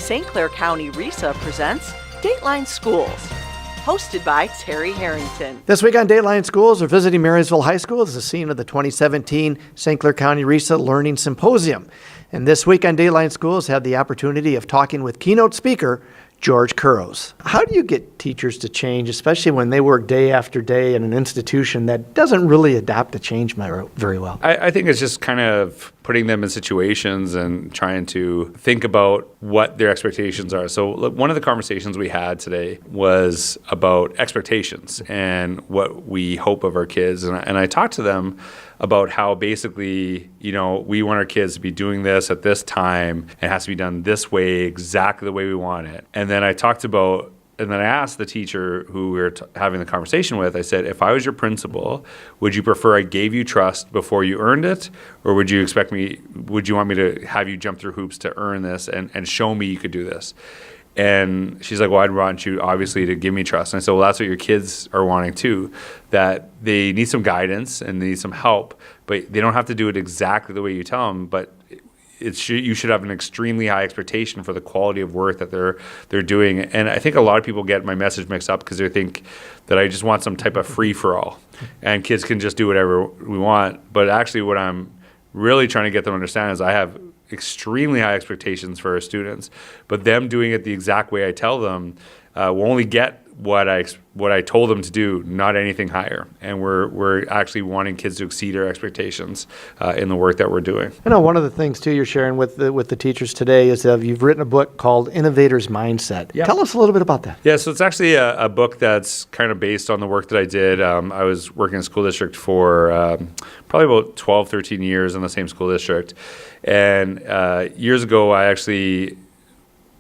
St. Clair County RESA presents Dateline Schools, hosted by Terry Harrington. This week on Dateline Schools, we're visiting Marysville High School as the scene of the 2017 St. Clair County RESA Learning Symposium. And this week on Dateline Schools, had the opportunity of talking with keynote speaker George Couros. How do you get teachers to change, especially when they work day after day in an institution that doesn't really adapt to change very well? I think it's just kind of putting them in situations and trying to think about what their expectations are. So look, one of the conversations we had today was about expectations and what we hope of our kids. And I talked to them about how basically, we want our kids to be doing this at this time. It has to be done this way, exactly the way we want it. And then I asked the teacher who we were having the conversation with, I said, if I was your principal, would you prefer I gave you trust before you earned it? Or would you want me to have you jump through hoops to earn this and show me you could do this? And she's like, well, I'd want you obviously to give me trust. And I said, well, that's what your kids are wanting too, that they need some guidance and they need some help, but they don't have to do it exactly the way you tell them, but you should have an extremely high expectation for the quality of work that they're doing. And I think a lot of people get my message mixed up because they think that I just want some type of free-for-all and kids can just do whatever we want. But actually what I'm really trying to get them to understand is I have extremely high expectations for our students, but them doing it the exact way I tell them will only get what I told them to do, not anything higher. And we're actually wanting kids to exceed our expectations in the work that we're doing. I know one of the things too you're sharing with the teachers today is that you've written a book called Innovator's Mindset. Yeah. Tell us a little bit about that. Yeah, so it's actually a book that's kind of based on the work that I did. I was working in a school district for probably about 12, 13 years in the same school district. And years ago,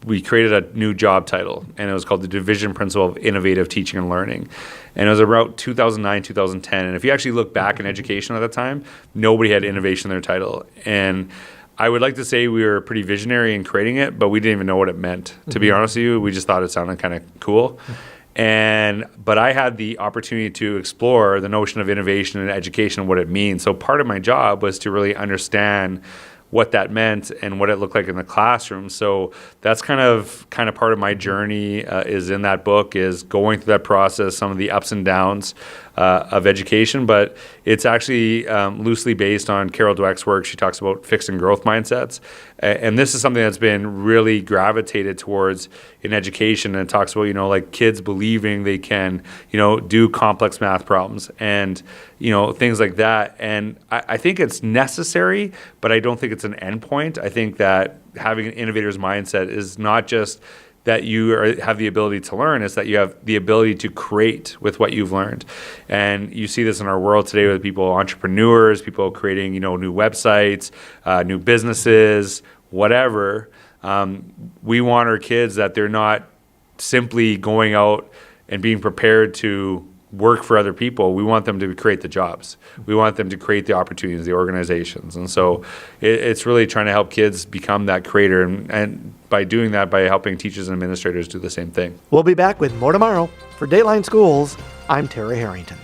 we created a new job title, and it was called the Division Principal of Innovative Teaching and Learning. And it was about 2009, 2010. And if you actually look back in education at the time, nobody had innovation in their title. And I would like to say we were pretty visionary in creating it, but we didn't even know what it meant. To be honest with you, we just thought it sounded kind of cool. But I had the opportunity to explore the notion of innovation in education and what it means. So part of my job was to really understand what that meant and what it looked like in the classroom. So that's kind of part of my journey is in that book, is going through that process, some of the ups and downs of education. But it's actually loosely based on Carol Dweck's work. She talks about fixed and growth mindsets. And this is something that's been really gravitated towards in education. And it talks about, like kids believing they can, do complex math problems and, things like that. And I think it's necessary, but I don't think it's an endpoint. I think that having an innovator's mindset is not just that you have the ability to learn, is that you have the ability to create with what you've learned. And you see this in our world today with people, entrepreneurs, people creating, new websites, new businesses, whatever. We want our kids that they're not simply going out and being prepared to work for other people. We want them to create the jobs. We want them to create the opportunities, the organizations. And so it's really trying to help kids become that creator. And by doing that, by helping teachers and administrators do the same thing. We'll be back with more tomorrow. For Dateline Schools, I'm Terry Harrington.